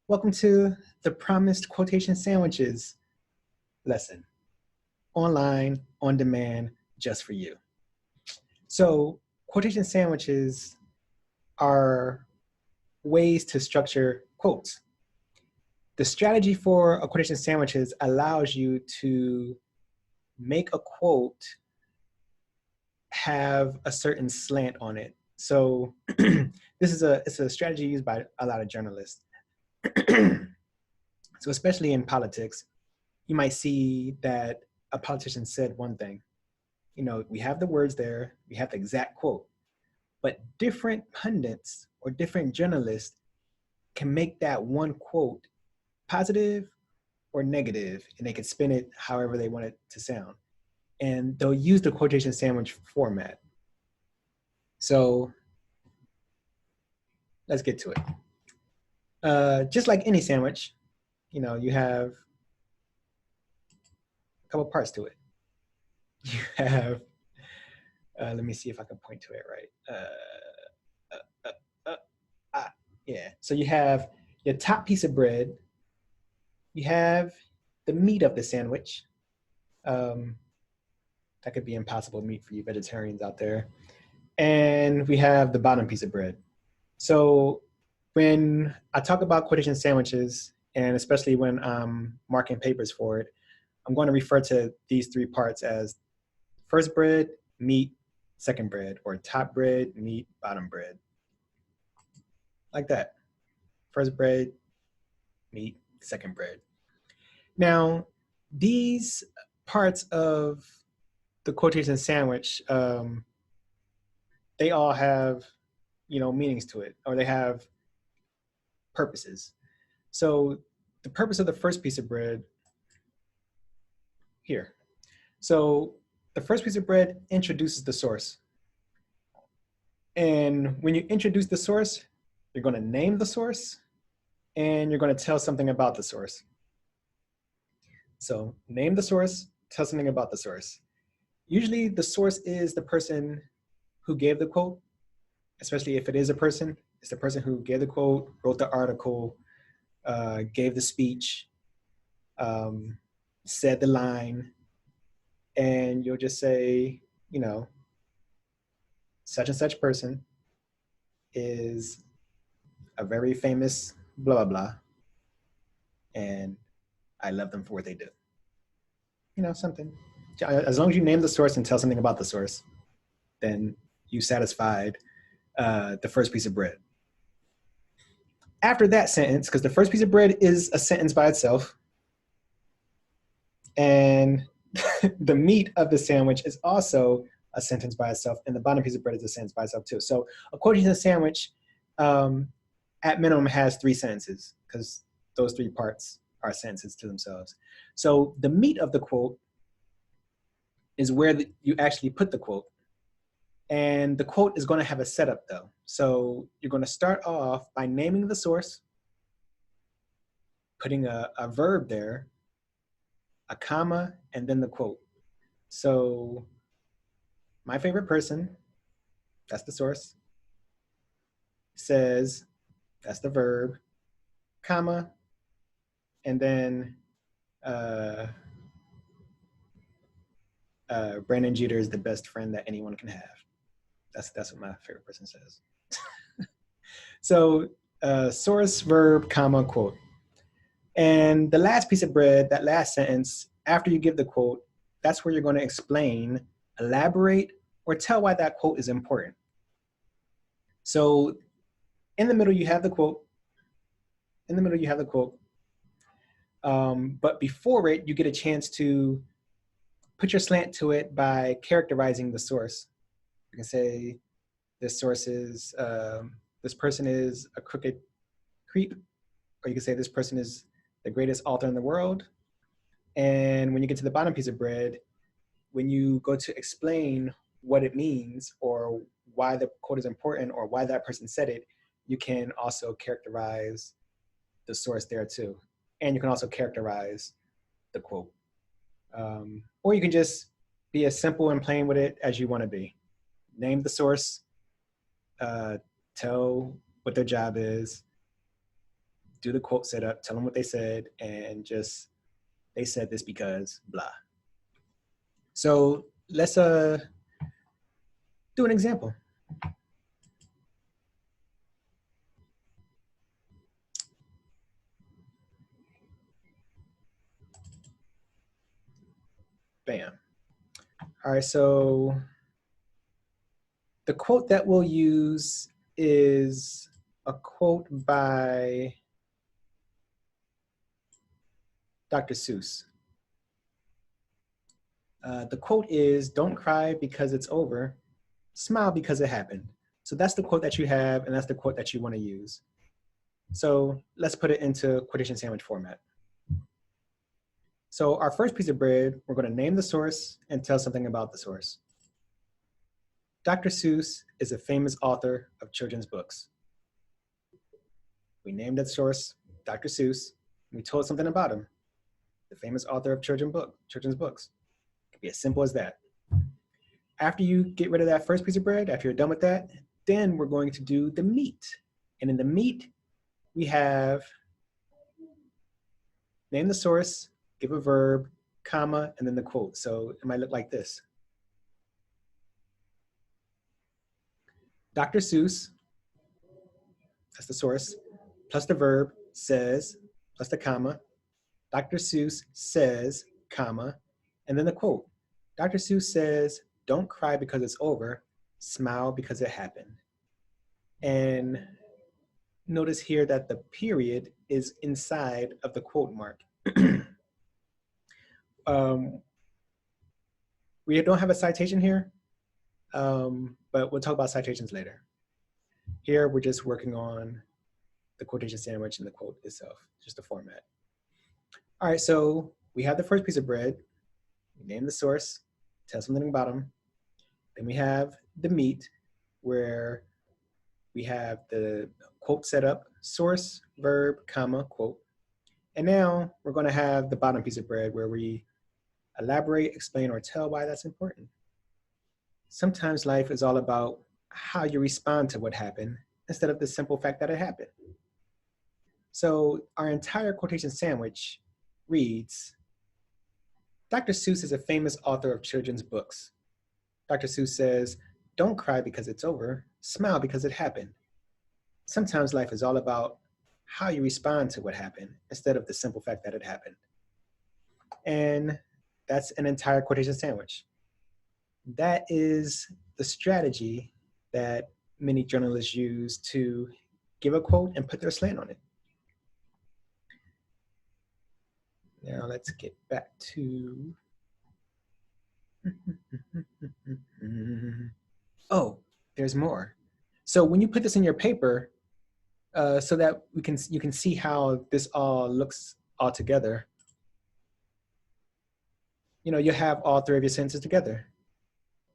Welcome to the promised quotation sandwiches lesson, online, on demand, just for you. So, quotation sandwiches are ways to structure quotes. The strategy for a quotation sandwiches allows you to make a quote have a certain slant on it. So, it's a strategy used by a lot of journalists. So, especially in politics, you might see that a politician said one thing. We have the words there, we have the exact quote, but different pundits or different journalists can make that one quote positive or negative, and they can spin it however they want it to sound. And they'll use the quotation sandwich format. So let's get to it. Just like any sandwich, you have a couple parts to it. You have, let me see if I can point to it right. Yeah. So you have your top piece of bread. You have the meat of the sandwich. That could be impossible meat for you vegetarians out there. And we have the bottom piece of bread. So when I talk about quotation sandwiches, and especially when I'm marking papers for it, I'm going to refer to these three parts as first bread, meat, second bread, or top bread, meat, bottom bread. Like that. First bread, meat, second bread. Now, these parts of the quotation sandwich, they all have, meanings to it, or they have purposes. So the purpose of the first piece of bread here. So the first piece of bread introduces the source. And when you introduce the source, you're going to name the source and you're going to tell something about the source. So name the source, tell something about the source. Usually the source is the person who gave the quote, especially if it is a person. It's the person who gave the quote, wrote the article, gave the speech, said the line, and you'll just say, such and such person is a very famous blah, blah, blah, and I love them for what they do. Something. As long as you name the source and tell something about the source, then you satisfied the first piece of bread. After that sentence, because the first piece of bread is a sentence by itself, and the meat of the sandwich is also a sentence by itself, and the bottom piece of bread is a sentence by itself too. So according to the sandwich, at minimum has 3 sentences, because those 3 parts are sentences to themselves. So the meat of the quote is where you actually put the quote. And the quote is going to have a setup though. So you're going to start off by naming the source, putting a verb there, a comma, and then the quote. So my favorite person, that's the source, says, that's the verb, comma, and then Brandon Jeter is the best friend that anyone can have. That's what my favorite person says. So source, verb, comma, quote. And the last piece of bread, that last sentence, after you give the quote, that's where you're going to explain, elaborate, or tell why that quote is important. So in the middle, you have the quote. But before it, you get a chance to put your slant to it by characterizing the source. You can say, this source is, this person is a crooked creep, or you can say this person is the greatest author in the world. And when you get to the bottom piece of bread, when you go to explain what it means or why the quote is important or why that person said it, you can also characterize the source there too. And you can also characterize the quote. Or you can just be as simple and plain with it as you want to be. Name the source, tell what their job is, do the quote setup, tell them what they said, and just, they said this because blah. So let's do an example. Bam. All right, so the quote that we'll use is a quote by Dr. Seuss. The quote is, "Don't cry because it's over, smile because it happened." So that's the quote that you have, and that's the quote that you want to use. So let's put it into quotation sandwich format. So our first piece of bread, we're going to name the source and tell something about the source. Dr. Seuss is a famous author of children's books. We named that source Dr. Seuss, and we told something about him, the famous author of children's books. It could be as simple as that. After you get rid of that first piece of bread, after you're done with that, then we're going to do the meat. And in the meat, we have name the source, give a verb, comma, and then the quote. So it might look like this. Dr. Seuss, that's the source, plus the verb, says, plus the comma. Dr. Seuss says, comma, and then the quote. Dr. Seuss says, "Don't cry because it's over, smile because it happened." And notice here that the period is inside of the quote mark. We don't have a citation here, but we'll talk about citations later. Here, we're just working on the quotation sandwich and the quote itself, just the format. All right, so we have the first piece of bread. We name the source, tell something about them. Then we have the meat, where we have the quote set up, source, verb, comma, quote. And now we're going to have the bottom piece of bread, where we elaborate, explain, or tell why that's important. Sometimes life is all about how you respond to what happened instead of the simple fact that it happened. So our entire quotation sandwich reads, Dr. Seuss is a famous author of children's books. Dr. Seuss says, "Don't cry because it's over, smile because it happened." Sometimes life is all about how you respond to what happened instead of the simple fact that it happened. And that's an entire quotation sandwich. That is the strategy that many journalists use to give a quote and put their slant on it. Now let's get back to, oh, there's more. So when you put this in your paper, so that you can see how this all looks all together, you have all three of your sentences together.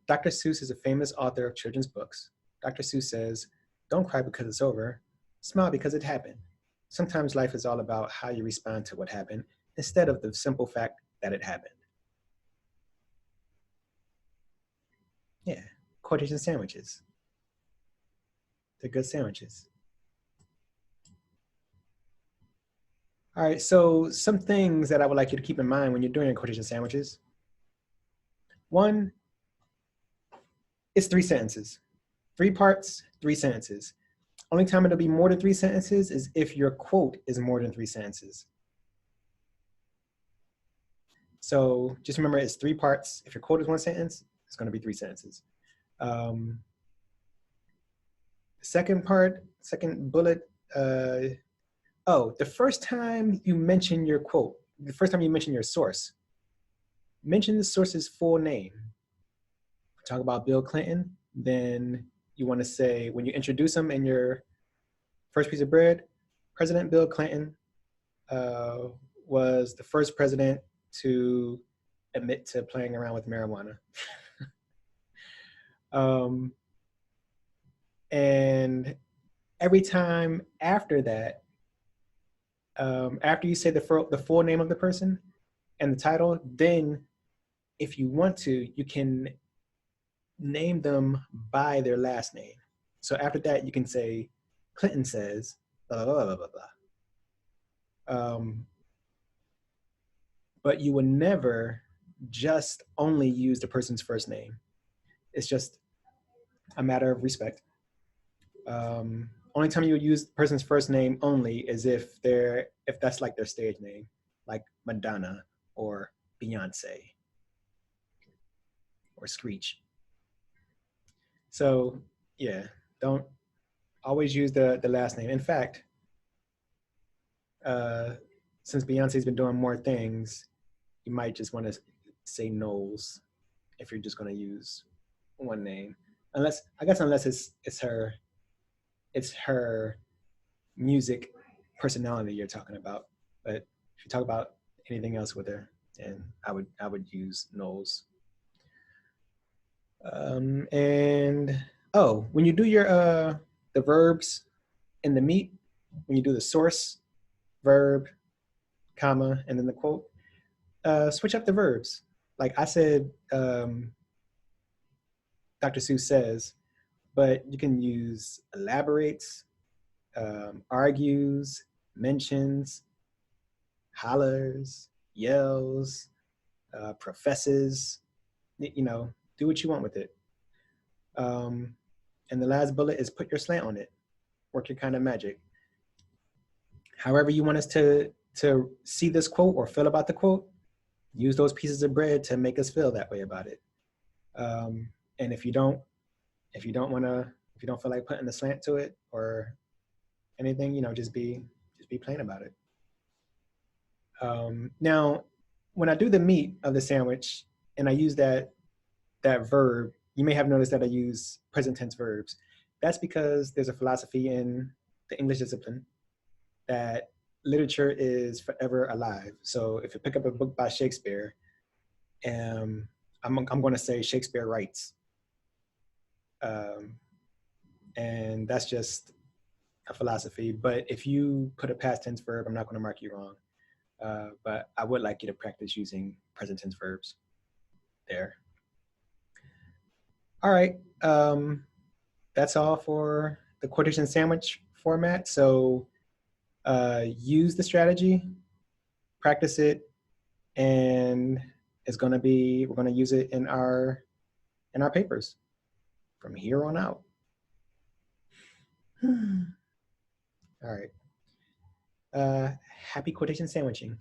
Dr. Seuss is a famous author of children's books. Dr. Seuss says, "Don't cry because it's over, smile because it happened." Sometimes life is all about how you respond to what happened instead of the simple fact that it happened. Yeah, quotation sandwiches. They're good sandwiches. All right, so some things that I would like you to keep in mind when you're doing your quotation sandwiches. One, it's 3 sentences. 3 parts, 3 sentences. Only time it'll be more than 3 sentences is if your quote is more than 3 sentences. So just remember, it's 3 parts. If your quote is 1 sentence, it's going to be 3 sentences. The second part, second bullet, the first time you mention your quote, the first time you mention your source, mention the source's full name. Talk about Bill Clinton, then you want to say, when you introduce him in your first piece of bread, President Bill Clinton was the first president to admit to playing around with marijuana. And every time after that, after you say the full name of the person and the title, then if you want to, you can name them by their last name. So after that, you can say, Clinton says, blah, blah, blah, blah, blah. Um, but you would never just only use the person's first name. It's just a matter of respect. Only time you would use the person's first name only is if that's like their stage name, like Madonna or Beyonce or Screech. So yeah, don't always use the last name. In fact, uh, since Beyonce's been doing more things, you might just want to say Knowles if you're just going to use one name. Unless it's her music personality you're talking about. But if you talk about anything else with her, then I would use Knowles. And oh, when you do your the verbs in the meat, when you do the source, verb, comma, and then the quote, switch up the verbs. Like I said, Dr. Seuss says, but you can use elaborates, argues, mentions, hollers, yells, professes. Do what you want with it. Um, and the last bullet is put your slant on it. Work your kind of magic. However you want us to see this quote or feel about the quote, use those pieces of bread to make us feel that way about it. And if you don't feel like putting the slant to it or anything, just be plain about it. Now, when I do the meat of the sandwich and I use that verb, you may have noticed that I use present tense verbs. That's because there's a philosophy in the English discipline that literature is forever alive. So if you pick up a book by Shakespeare, I'm going to say Shakespeare writes, um, and that's just a philosophy. But if you put a past tense verb, I'm not going to mark you wrong. But I would like you to practice using present tense verbs there. All right. That's all for the quotation sandwich format. So use the strategy, practice it, and we're going to use it in our papers from here on out. All right. Happy quotation sandwiching.